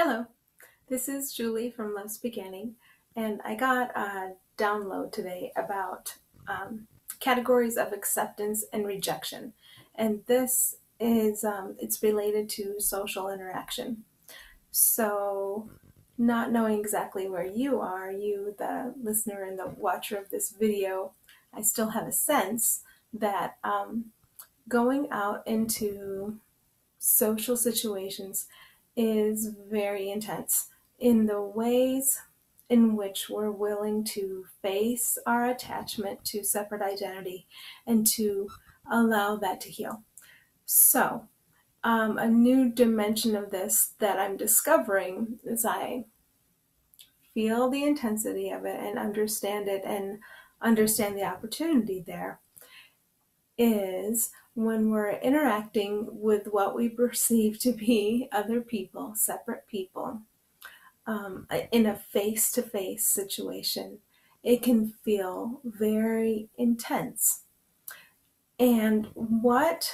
Hello, this is Julie from Love's Beginning, and I got a download today about categories of acceptance and rejection, and this is it's related to social interaction. So, not knowing exactly where you are, you, the listener and the watcher of this video, I still have a sense that going out into social situations is very intense in the ways in which we're willing to face our attachment to separate identity and to allow that to heal. So, a new dimension of this that I'm discovering as I feel the intensity of it and understand it and understand the opportunity there is when we're interacting with what we perceive to be other people, separate people, in a face to face situation, it can feel very intense. And what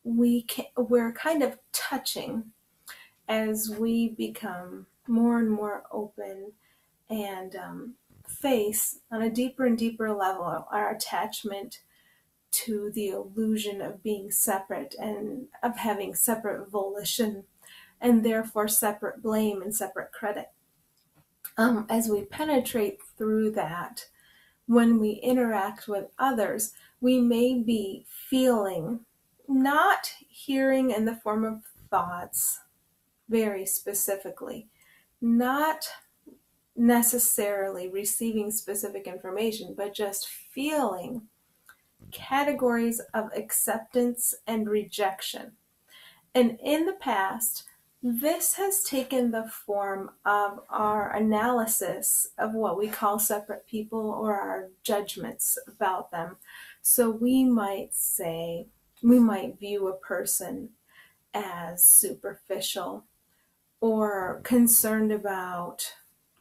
we're kind of touching as we become more and more open and face on a deeper and deeper level our attachment to the illusion of being separate and of having separate volition and therefore separate blame and separate credit. As we penetrate through that, when we interact with others, we may be feeling, not hearing in the form of thoughts very specifically, not necessarily receiving specific information, but just feeling categories of acceptance and rejection. And in the past, this has taken the form of our analysis of what we call separate people or our judgments about them. So we might view a person as superficial or concerned about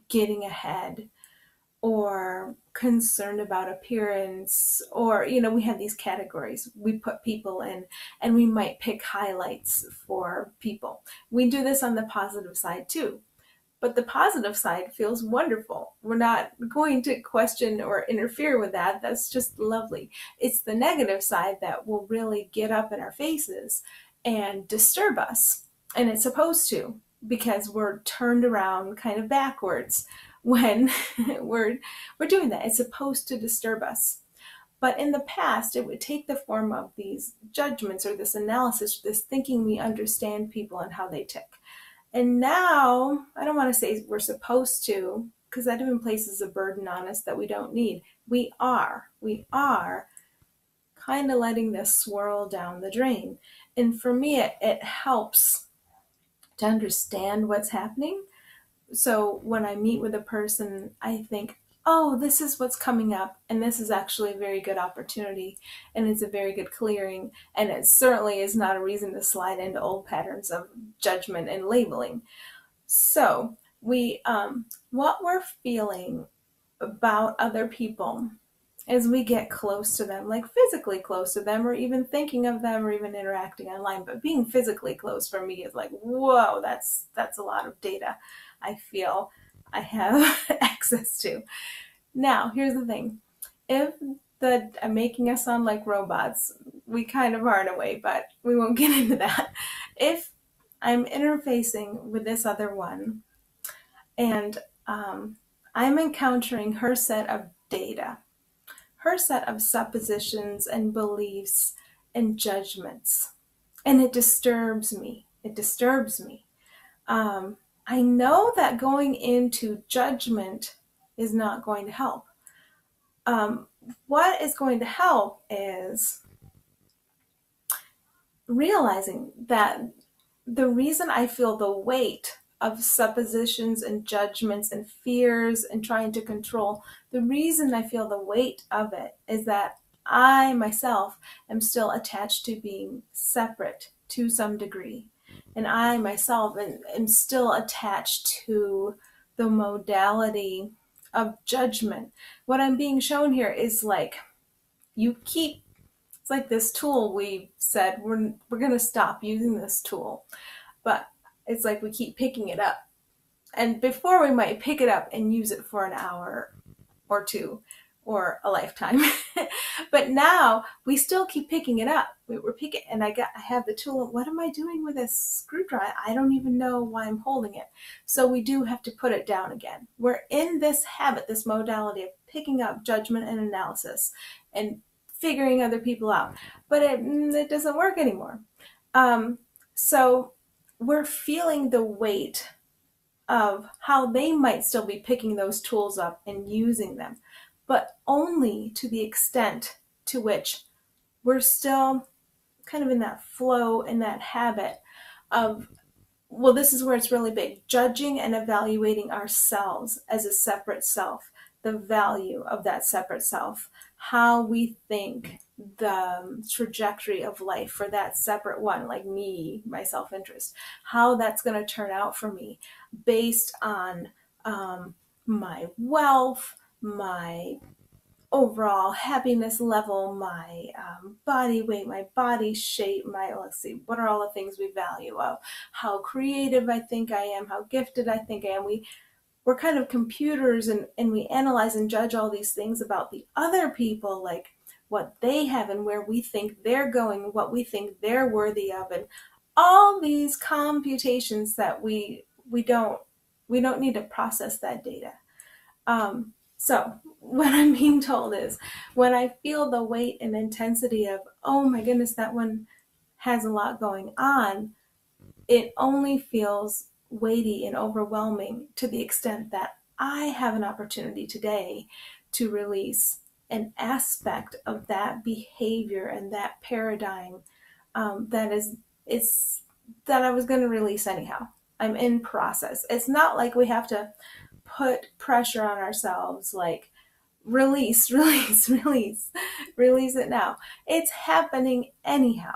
getting ahead or concerned about appearance, or we have these categories we put people in, and we might pick highlights for people. We do this on the positive side too, but the positive side feels wonderful. We're not going to question or interfere with that. That's just lovely. It's the negative side that will really get up in our faces and disturb us, and it's supposed to, because we're turned around kind of backwards when we're doing that. It's supposed to disturb us. But in the past, it would take the form of these judgments or this analysis, this thinking we understand people and how they tick. And now, I don't want to say we're supposed to, because that even places a burden on us that we don't need. We are kind of letting this swirl down the drain. And for me, it helps to understand what's happening. So when I meet with a person, I think, oh, this is what's coming up, and this is actually a very good opportunity, and it's a very good clearing, and it certainly is not a reason to slide into old patterns of judgment and labeling. So what we're feeling about other people as we get close to them, like physically close to them, or even thinking of them, or even interacting online, but being physically close for me is like, whoa, that's a lot of data I feel I have access to. Now, here's the thing. If I'm making us sound like robots, we kind of are in a way, but we won't get into that. If I'm interfacing with this other one and I'm encountering her set of data, her set of suppositions and beliefs and judgments, and it disturbs me. I know that going into judgment is not going to help. What is going to help is realizing that the reason I feel the weight of suppositions and judgments and fears and trying to control, the reason I feel the weight of it is that I myself am still attached to being separate to some degree. And I myself am still attached to the modality of judgment. What I'm being shown here is like, it's like this tool we said, we're going to stop using this tool. But It's like we keep picking it up. And before we might pick it up and use it for an hour or two or a lifetime. But now we still keep picking it up. We're picking, and I have the tool. What am I doing with this screwdriver? I don't even know why I'm holding it. So we do have to put it down again. We're in this habit, this modality of picking up judgment and analysis and figuring other people out, but it doesn't work anymore. So we're feeling the weight of how they might still be picking those tools up and using them, but only to the extent to which we're still kind of in that flow and that habit of, well, this is where it's really big, judging and evaluating ourselves as a separate self, the value of that separate self, how we think the trajectory of life for that separate one, like me, my self-interest, how that's going to turn out for me based on my wealth, my overall happiness level, my body weight, my body shape, let's see, what are all the things we value of, how creative I think I am, how gifted I think I am. We're kind of computers, and we analyze and judge all these things about the other people, like what they have and where we think they're going, what we think they're worthy of, and all these computations that we don't need to process that data. So what I'm being told is, when I feel the weight and intensity of, oh my goodness, that one has a lot going on, it only feels weighty and overwhelming to the extent that I have an opportunity today to release an aspect of that behavior and that paradigm that I was going to release anyhow. I'm in process. It's not like we have to put pressure on ourselves, like release, release, release, release it now. It's happening anyhow.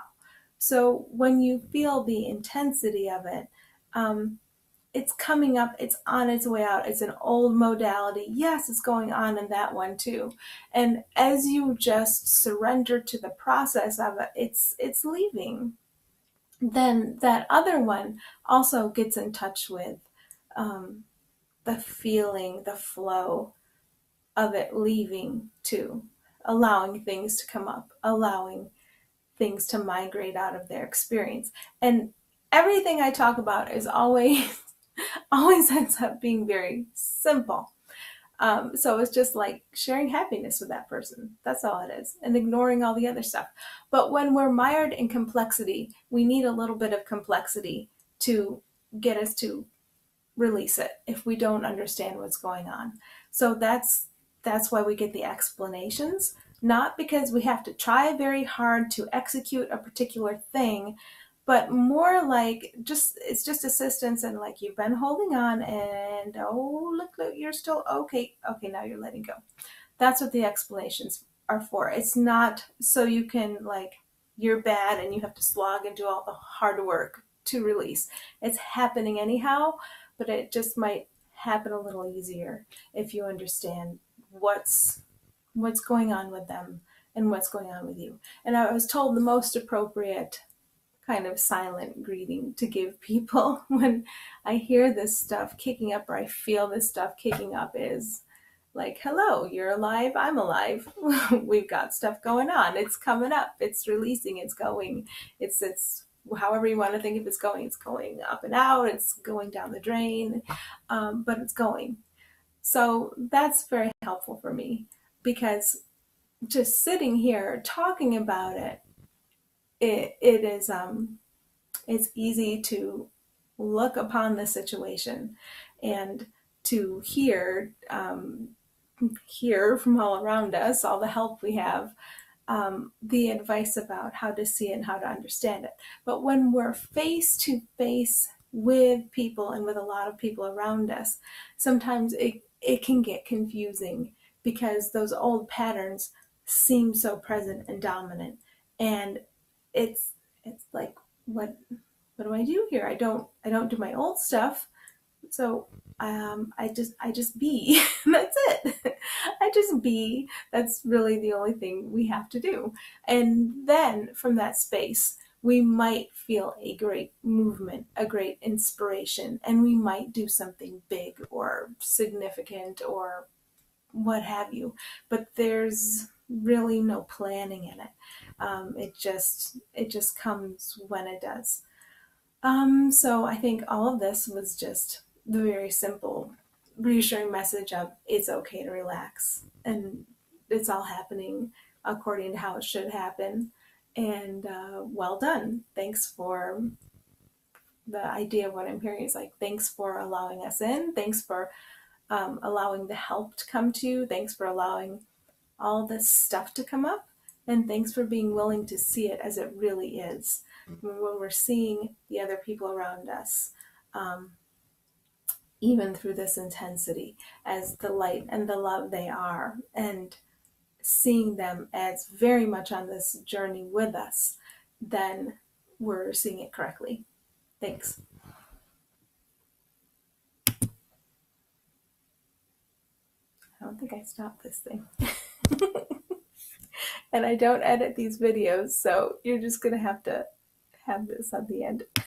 So when you feel the intensity of it, it's coming up, it's on its way out. It's an old modality. Yes, it's going on in that one too. And as you just surrender to the process of it, it's leaving. Then that other one also gets in touch with the feeling, the flow of it leaving too, allowing things to come up, allowing things to migrate out of their experience. And everything I talk about is always ends up being very simple. So it's just like sharing happiness with that person. That's all it is, and ignoring all the other stuff. But when we're mired in complexity, we need a little bit of complexity to get us to release it if we don't understand what's going on. So that's why we get the explanations, not because we have to try very hard to execute a particular thing, but more like it's just assistance, and like, you've been holding on, and oh, look, you're still okay, now you're letting go. That's what the explanations are for. It's not so you can, like, you're bad and you have to slog and do all the hard work to release. It's happening anyhow, but it just might happen a little easier if you understand what's going on with them and what's going on with you. And I was told the most appropriate kind of silent greeting to give people when I hear this stuff kicking up, or I feel this stuff kicking up, is like, hello, you're alive, I'm alive. We've got stuff going on. It's coming up, it's releasing, it's going, it's however you want to think of it's going up and out, it's going down the drain, but it's going. So that's very helpful for me, because just sitting here talking about it, it is it's easy to look upon the situation and to hear from all around us, all the help we have, the advice about how to see it and how to understand it. But when we're face to face with people and with a lot of people around us, sometimes it can get confusing, because those old patterns seem so present and dominant, and it's like, what do I do here? I don't do my old stuff, so I just be. That's it. I just be. That's really the only thing we have to do. And then from that space, we might feel a great movement, a great inspiration, and we might do something big or significant or what have you, but there's really no planning in it. It just comes when it does. So I think all of this was just the very simple, reassuring message of it's okay to relax and it's all happening according to how it should happen. And well done. Thanks for the idea of what I'm hearing is like, thanks for allowing us in. Thanks for allowing the help to come to you. Thanks for allowing all this stuff to come up. And thanks for being willing to see it as it really is. When we're seeing the other people around us, um, even through this intensity, as the light and the love they are, and seeing them as very much on this journey with us, then we're seeing it correctly. Thanks. I don't think I stopped this thing. And I don't edit these videos, so you're just going to have this on the end.